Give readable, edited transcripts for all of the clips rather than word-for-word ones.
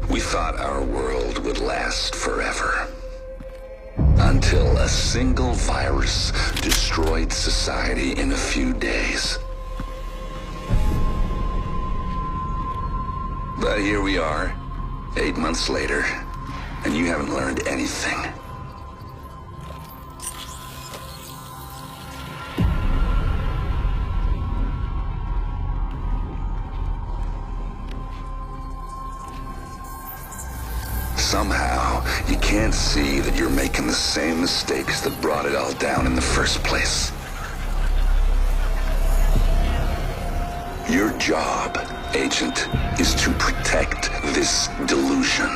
We thought our world would last forever. Until a single virus destroyed society in a few days. But here we are, 8 months later, and you haven't learned anything. Somehow, you can't see that you're making the same mistakes that brought it all down in the first place. Your job, Agent, is to protect this delusion.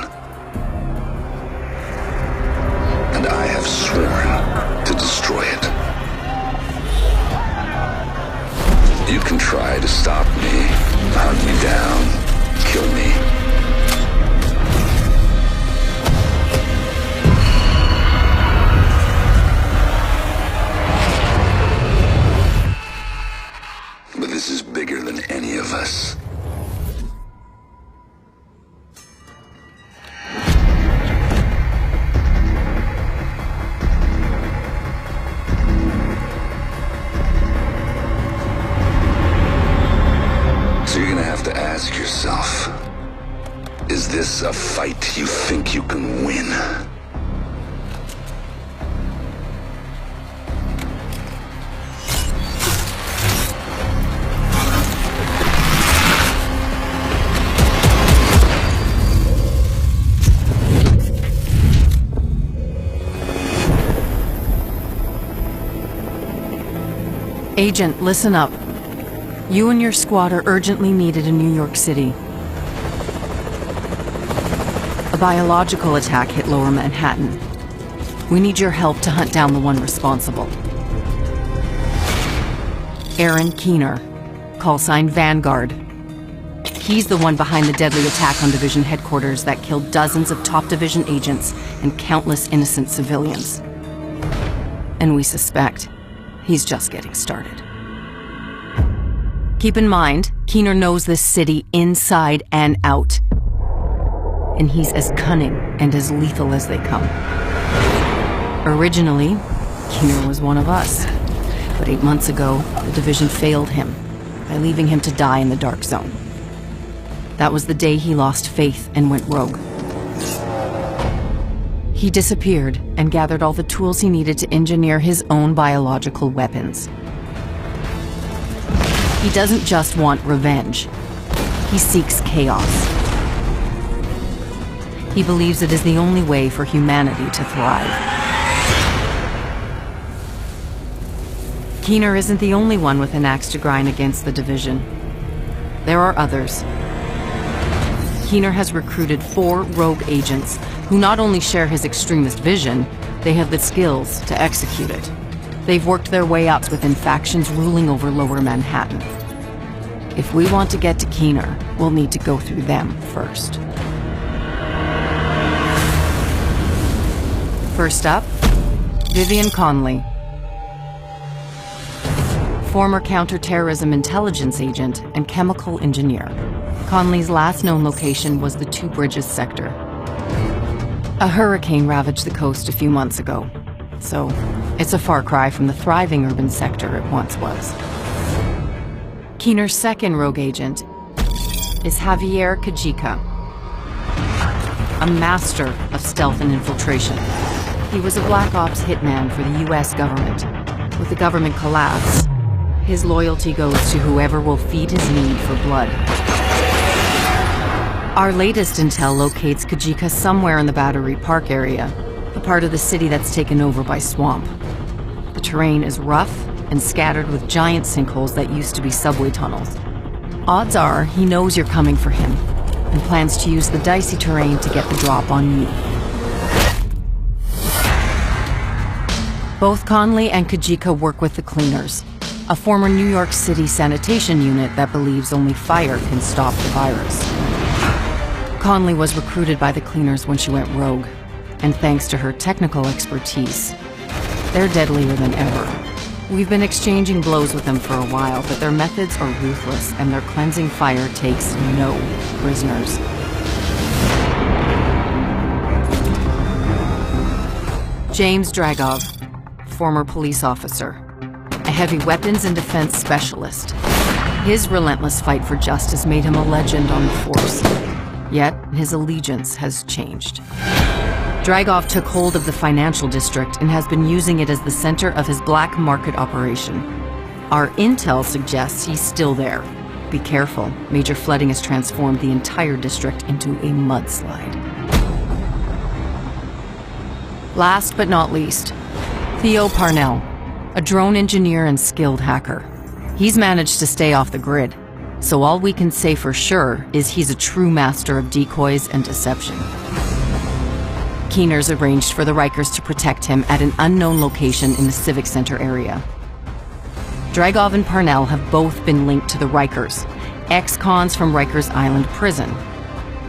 And I have sworn to destroy it. You can try to stop me, hunt me down, kill me. This is bigger than any of us. So you're gonna have to ask yourself, is this a fight you think you can win? Agent, listen up. You and your squad are urgently needed in New York City. A biological attack hit Lower Manhattan. We need your help to hunt down the one responsible. Aaronom Kinero, call sign Vanguard. He's the one behind the deadly attack on Division headquarters that killed dozens of top Division agents and countless innocent civilians. And we suspect he's just getting started. Keep in mind, Kinero knows this city inside and out. And he's as cunning and as lethal as they come. Originally, Kinero was one of us. But 8 months ago, the Division failed him by leaving him to die in the Dark Zone. That was the day he lost faith and went rogue. He disappeared and gathered all the tools he needed to engineer his own biological weapons. He doesn't just want revenge. He seeks chaos. He believes it is the only way for humanity to thrive. Kinero isn't the only one with an axe to grind against the Division. There are others. Kinero has recruited 4 rogue agents who not only share his extremist vision, they have the skills to execute it. They've worked their way up within factions ruling over Lower Manhattan. If we want to get to Kinero, we'll need to go through them first. First up, Vivian Conley. Former counterterrorism intelligence agent and chemical engineer. Conley's last known location was the Two Bridges sector. A hurricane ravaged the coast a few months ago, so it's a far cry from the thriving urban sector it once was. Kinero's second rogue agent is Javier Kajika, a master of stealth and infiltration. He was a Black Ops hitman for the US government. With the government collapse, his loyalty goes to whoever will feed his need for blood. Our latest intel locates Kajika somewhere in the Battery Park area, the part of the city that's taken over by swamp. The terrain is rough and scattered with giant sinkholes that used to be subway tunnels. Odds are he knows you're coming for him and plans to use the dicey terrain to get the drop on you. Both Conley and Kajika work with the Cleaners, a former New York City sanitation unit that believes only fire can stop the virus. Conley was recruited by the Cleaners when she went rogue, and thanks to her technical expertise, they're deadlier than ever. We've been exchanging blows with them for a while, but their methods are ruthless, and their cleansing fire takes no prisoners. James Dragov, former police officer, a heavy weapons and defense specialist. His relentless fight for justice made him a legend on the force. Yet, his allegiance has changed. Dragov took hold of the financial district and has been using it as the center of his black market operation. Our intel suggests he's still there. Be careful, major flooding has transformed the entire district into a mudslide. Last but not least, Theo Parnell, a drone engineer and skilled hacker. He's managed to stay off the grid, so all we can say for sure is he's a true master of decoys and deception. Keeners arranged for the Rikers to protect him at an unknown location in the Civic Center area. Dragov and Parnell have both been linked to the Rikers, ex-cons from Rikers Island prison.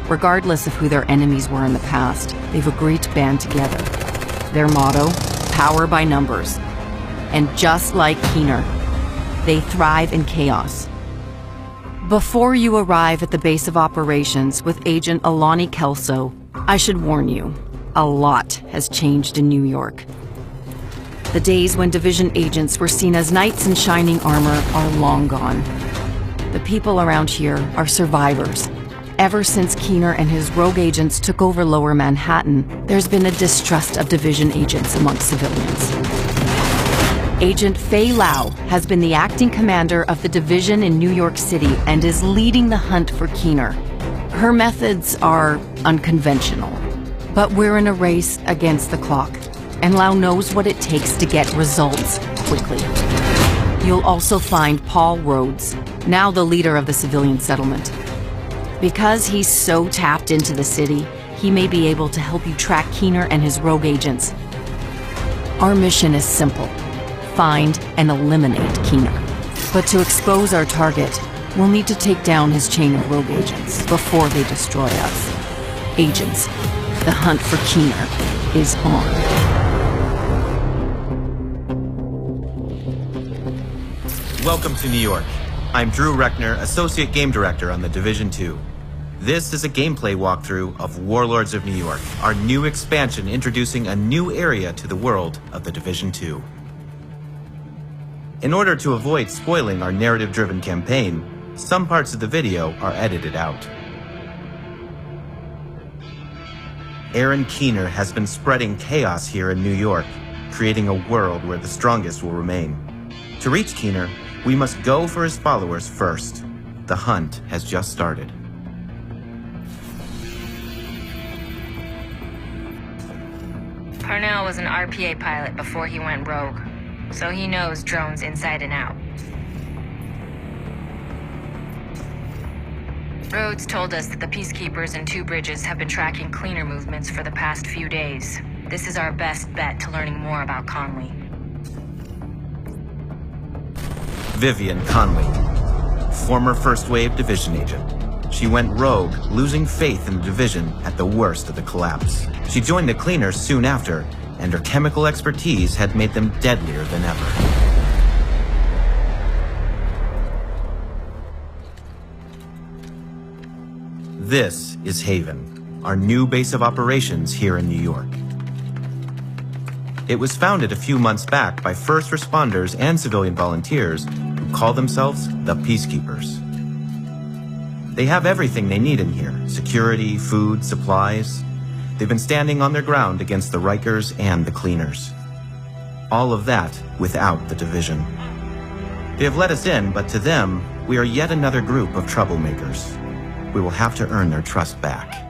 Regardless of who their enemies were in the past, they've agreed to band together. Their motto, power by numbers. And just like Keener, they thrive in chaos. Before you arrive at the base of operations with Agent Alani Kelso, I should warn you, a lot has changed in New York. The days when Division agents were seen as knights in shining armor are long gone. The people around here are survivors. Ever since Keener and his rogue agents took over Lower Manhattan, there's been a distrust of Division agents amongst civilians. Agent Fei Lau has been the acting commander of the Division in New York City and is leading the hunt for Keener. Her methods are unconventional, but we're in a race against the clock, and Lau knows what it takes to get results quickly. You'll also find Paul Rhodes, now the leader of the civilian settlement. Because he's so tapped into the city, he may be able to help you track Keener and his rogue agents. Our mission is simple: find and eliminate Keener. But to expose our target, we'll need to take down his chain of rogue agents before they destroy us. Agents, the hunt for Keener is on. Welcome to New York. I'm Drew Reckner, Associate Game Director on the Division 2. This is a gameplay walkthrough of Warlords of New York, our new expansion introducing a new area to the world of the Division 2. In order to avoid spoiling our narrative-driven campaign, some parts of the video are edited out. Aaron Keener has been spreading chaos here in New York, creating a world where the strongest will remain. To reach Keener, we must go for his followers first. The hunt has just started. Parnell was an RPA pilot before he went rogue, so he knows drones inside and out. Rhodes told us that the Peacekeepers and Two Bridges have been tracking Cleaner movements for the past few days. This is our best bet to learning more about Conley. Vivian Conley, former First Wave Division agent. She went rogue, losing faith in the Division at the worst of the collapse. She joined the Cleaners soon after, and her chemical expertise had made them deadlier than ever. This is Haven, our new base of operations here in New York. It was founded a few months back by first responders and civilian volunteers who call themselves the Peacekeepers. They have everything they need in here: security, food, supplies. They've been standing on their ground against the Rikers and the Cleaners. All of that without the Division. They have let us in, but to them, we are yet another group of troublemakers. We will have to earn their trust back.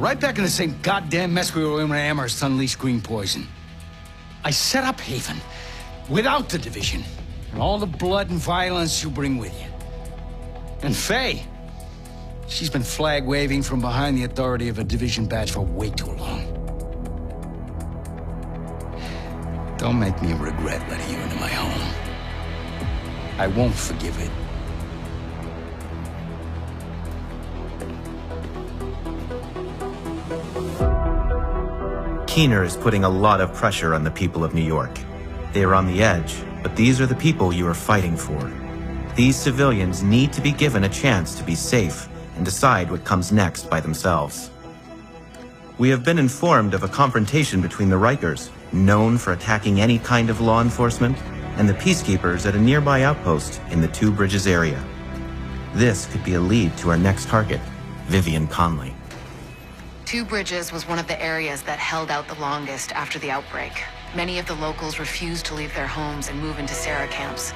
right back in the same goddamn mess we were in when Amherst unleashed green poison. I set up Haven without the Division and all the blood and violence you bring with you. And Faye, she's been flag-waving from behind the authority of a Division badge for way too long. Don't make me regret letting you into my home. I won't forgive it. Keener is putting a lot of pressure on the people of New York. They are on the edge, but these are the people you are fighting for. These civilians need to be given a chance to be safe and decide what comes next by themselves. We have been informed of a confrontation between the Rikers, known for attacking any kind of law enforcement, and the peacekeepers at a nearby outpost in the Two Bridges area. This could be a lead to our next target, Vivian Conley. Two Bridges was one of the areas that held out the longest after the outbreak. Many of the locals refused to leave their homes and move into Sarah camps.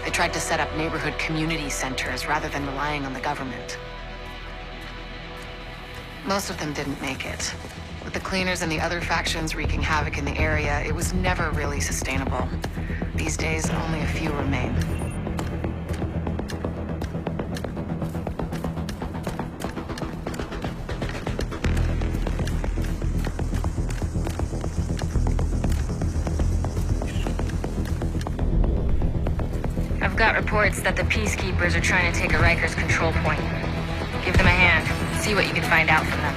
They tried to set up neighborhood community centers rather than relying on the government. Most of them didn't make it. With the cleaners and the other factions wreaking havoc in the area, it was never really sustainable. These days, only a few remain. I've got reports that the peacekeepers are trying to take a Rikers control point. Give them a hand. See what you can find out from them.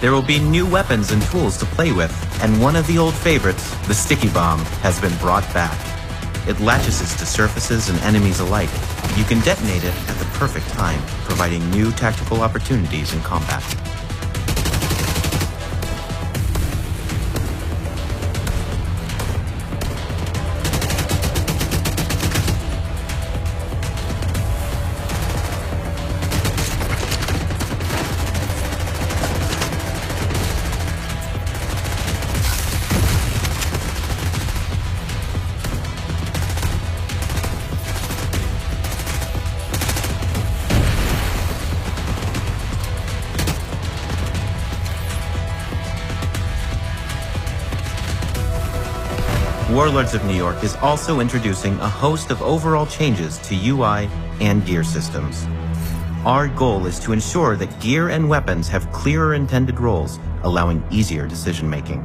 There will be new weapons and tools to play with, and one of the old favorites, the sticky bomb, has been brought back. It latches to surfaces and enemies alike. You can detonate it at the perfect time, providing new tactical opportunities in combat. Warlords of New York is also introducing a host of overall changes to UI and gear systems. Our goal is to ensure that gear and weapons have clearer intended roles, allowing easier decision-making.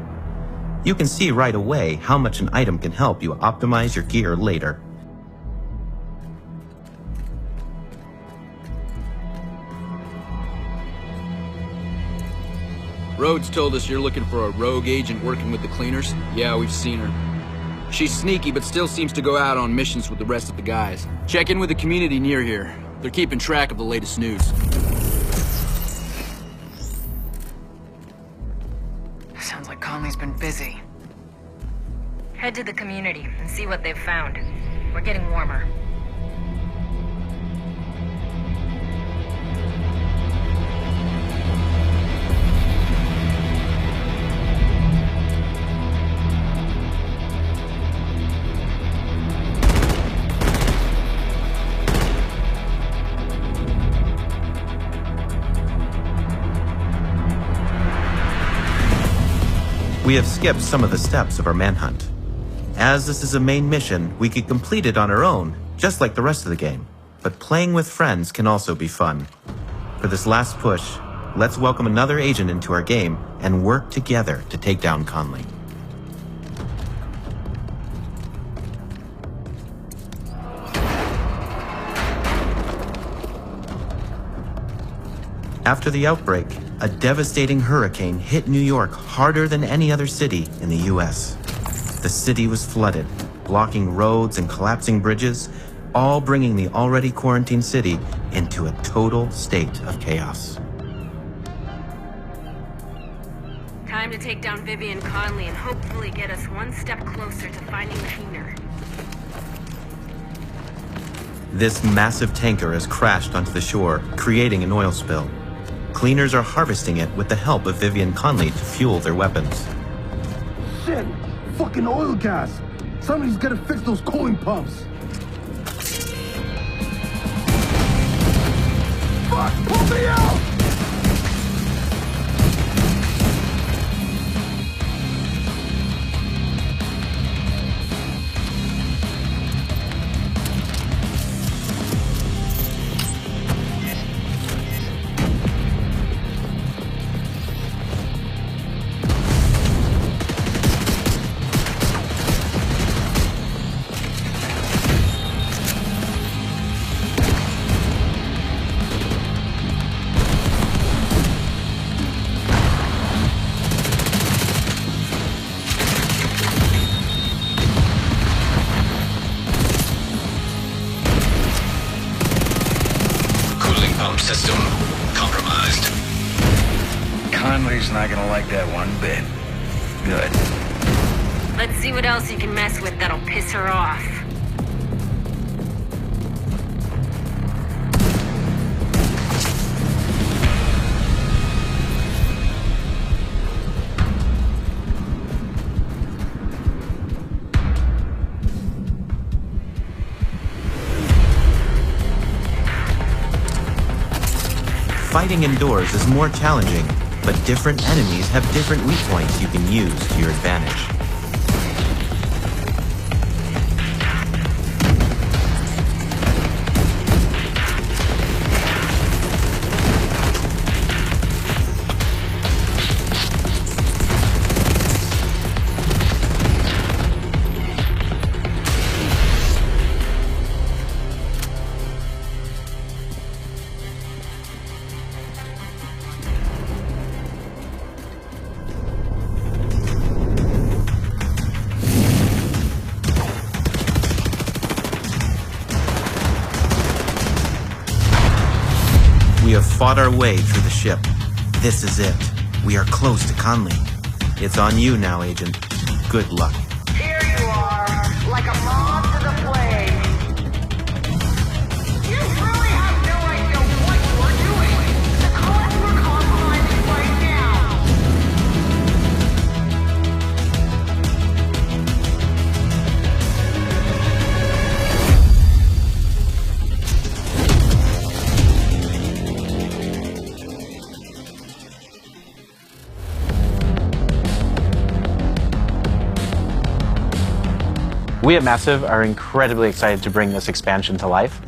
You can see right away how much an item can help you optimize your gear later. Rhodes told us you're looking for a rogue agent working with the cleaners. Yeah, we've seen her. She's sneaky, but still seems to go out on missions with the rest of the guys. Check in with the community near here. They're keeping track of the latest news. Sounds like Conley's been busy. Head to the community and see what they've found. We're getting warmer. We have skipped some of the steps of our manhunt. As this is a main mission, we could complete it on our own, just like the rest of the game. But playing with friends can also be fun. For this last push, let's welcome another agent into our game and work together to take down Conley. After the outbreak, a devastating hurricane hit New York harder than any other city in the U.S. The city was flooded, blocking roads and collapsing bridges, all bringing the already quarantined city into a total state of chaos. Time to take down Vivian Conley and hopefully get us one step closer to finding Keener. This massive tanker has crashed onto the shore, creating an oil spill. Cleaners are harvesting it with the help of Vivian Conley to fuel their weapons. Shit! Fucking oil gas! Somebody's gotta fix those cooling pumps. Fuck! Pull me out! System compromised. Conley's not gonna like that one bit. Good. Let's see what else you can mess with that'll piss her off. Fighting indoors is more challenging, but different enemies have different weak points you can use to your advantage. We have fought our way through the ship. This is it. We are close to Conley. It's on you now, Agent. Good luck. Here you are, like a moth to the flame. You really have no idea what you're doing. The cause we're compromising right now. We at Massive are incredibly excited to bring this expansion to life.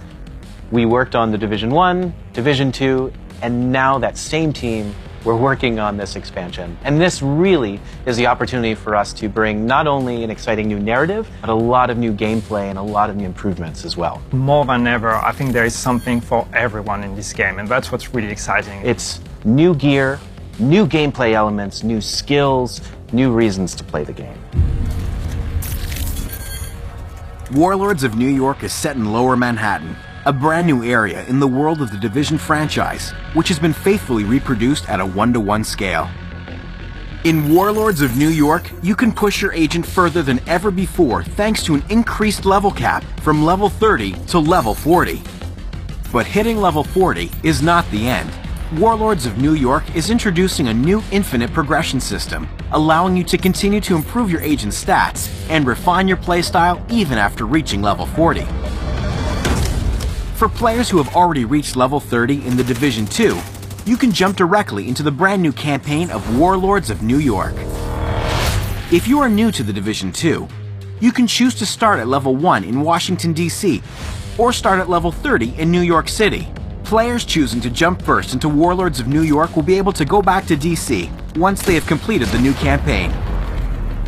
We worked on the Division 1, Division 2, and now that same team, we're working on this expansion. And this really is the opportunity for us to bring not only an exciting new narrative, but a lot of new gameplay and a lot of new improvements as well. More than ever, I think there is something for everyone in this game, and that's what's really exciting. It's new gear, new gameplay elements, new skills, new reasons to play the game. Warlords of New York is set in Lower Manhattan, a brand new area in the world of the Division franchise, which has been faithfully reproduced at a 1-to-1 scale. In Warlords of New York, you can push your agent further than ever before thanks to an increased level cap from level 30 to level 40. But hitting level 40 is not the end. Warlords of New York is introducing a new infinite progression system, allowing you to continue to improve your agent's stats and refine your playstyle even after reaching level 40. For players who have already reached level 30 in the Division 2, you can jump directly into the brand new campaign of Warlords of New York. If you are new to the Division 2, you can choose to start at level 1 in Washington, D.C., or start at level 30 in New York City. Players choosing to jump first into Warlords of New York will be able to go back to DC once they have completed the new campaign.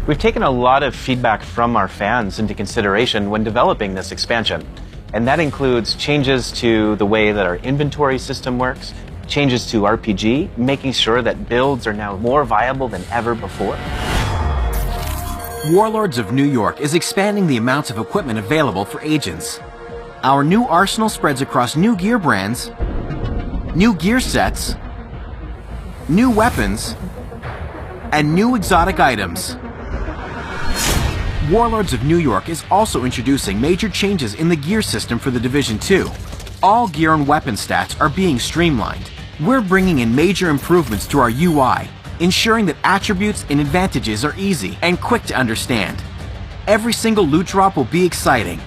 We've taken a lot of feedback from our fans into consideration when developing this expansion, and that includes changes to the way that our inventory system works, changes to RPG, making sure that builds are now more viable than ever before. Warlords of New York is expanding the amounts of equipment available for agents. Our new arsenal spreads across new gear brands, new gear sets, new weapons, and new exotic items. Warlords of New York is also introducing major changes in the gear system for the Division 2. All gear and weapon stats are being streamlined. We're bringing in major improvements to our UI, ensuring that attributes and advantages are easy and quick to understand. Every single loot drop will be exciting.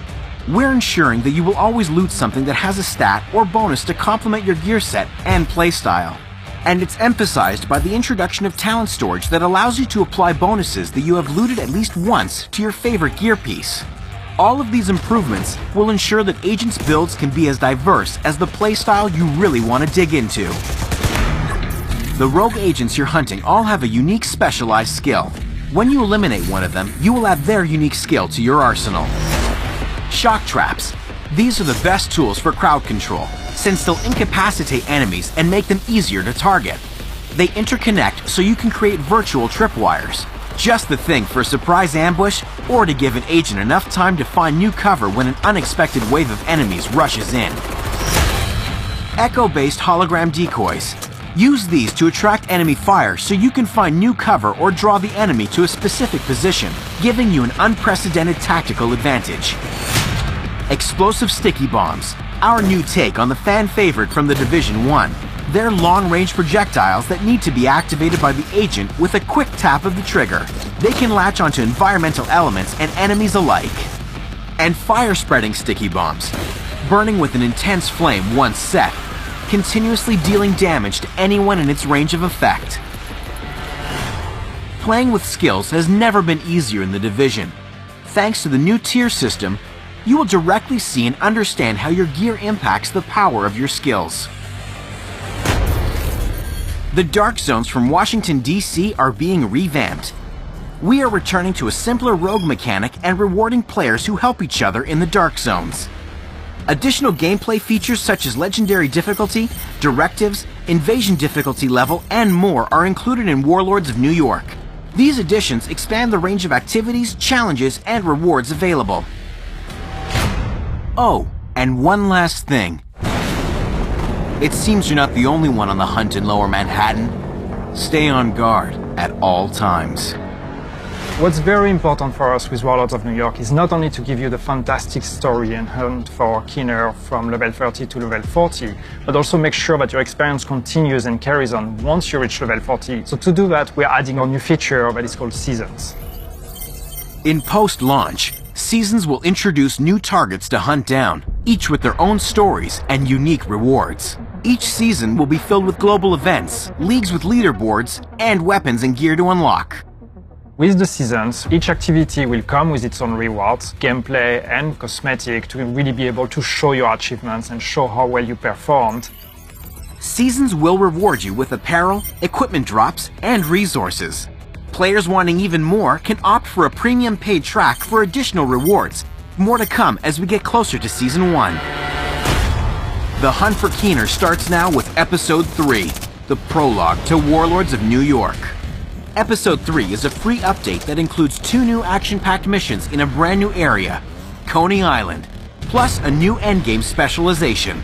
We're ensuring that you will always loot something that has a stat or bonus to complement your gear set and playstyle. And it's emphasized by the introduction of talent storage that allows you to apply bonuses that you have looted at least once to your favorite gear piece. All of these improvements will ensure that agents' builds can be as diverse as the playstyle you really want to dig into. The rogue agents you're hunting all have a unique specialized skill. When you eliminate one of them, you will add their unique skill to your arsenal. Shock traps. These are the best tools for crowd control, since they'll incapacitate enemies and make them easier to target. They interconnect so you can create virtual tripwires. Just the thing for a surprise ambush or to give an agent enough time to find new cover when an unexpected wave of enemies rushes in. Echo-based hologram decoys. Use these to attract enemy fire so you can find new cover or draw the enemy to a specific position, giving you an unprecedented tactical advantage. Explosive sticky bombs, our new take on the fan favorite from the Division 1. They're long-range projectiles that need to be activated by the agent with a quick tap of the trigger. They can latch onto environmental elements and enemies alike. And fire-spreading sticky bombs, burning with an intense flame once set, continuously dealing damage to anyone in its range of effect. Playing with skills has never been easier in the Division. Thanks to the new tier system, you will directly see and understand how your gear impacts the power of your skills. The Dark Zones from Washington, D.C. are being revamped. We are returning to a simpler rogue mechanic and rewarding players who help each other in the Dark Zones. Additional gameplay features such as legendary difficulty, directives, invasion difficulty level, and more are included in Warlords of New York. These additions expand the range of activities, challenges, and rewards available. Oh, and one last thing. It seems you're not the only one on the hunt in Lower Manhattan. Stay on guard at all times. What's very important for us with Warlords of New York is not only to give you the fantastic story and hunt for Kinner from level 30 to level 40, but also make sure that your experience continues and carries on once you reach level 40. So to do that, we're adding a new feature that is called Seasons. In post-launch, Seasons will introduce new targets to hunt down, each with their own stories and unique rewards. Each season will be filled with global events, leagues with leaderboards, and weapons and gear to unlock. With the seasons, each activity will come with its own rewards, gameplay and cosmetic to really be able to show your achievements and show how well you performed. Seasons will reward you with apparel, equipment drops, and resources. Players wanting even more can opt for a premium paid track for additional rewards. More to come as we get closer to Season 1. The hunt for Keener starts now with Episode 3, the prologue to Warlords of New York. Episode 3 is a free update that includes 2 new action-packed missions in a brand new area, Coney Island, plus a new endgame specialization.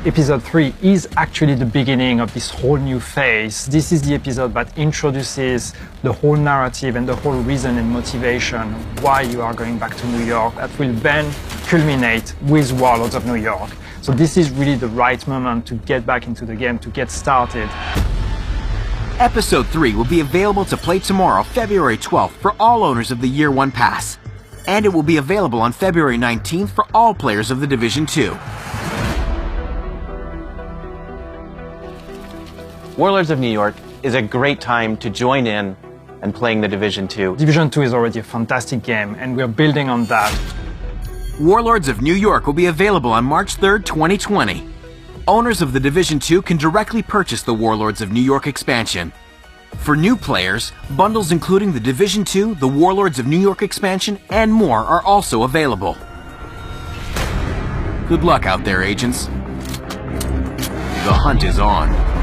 Episode 3 is actually the beginning of this whole new phase. This is the episode that introduces the whole narrative and the whole reason and motivation why you are going back to New York that will then culminate with Warlords of New York. So this is really the right moment to get back into the game, to get started. Episode 3 will be available to play tomorrow, February 12th, for all owners of the Year 1 Pass. And it will be available on February 19th for all players of the Division 2. Warlords of New York is a great time to join in and playing the Division 2. Division 2 is already a fantastic game, and we're building on that. Warlords of New York will be available on March 3rd, 2020. Owners of the Division 2 can directly purchase the Warlords of New York expansion. For new players, bundles including the Division 2, the Warlords of New York expansion, and more are also available. Good luck out there, agents. The hunt is on.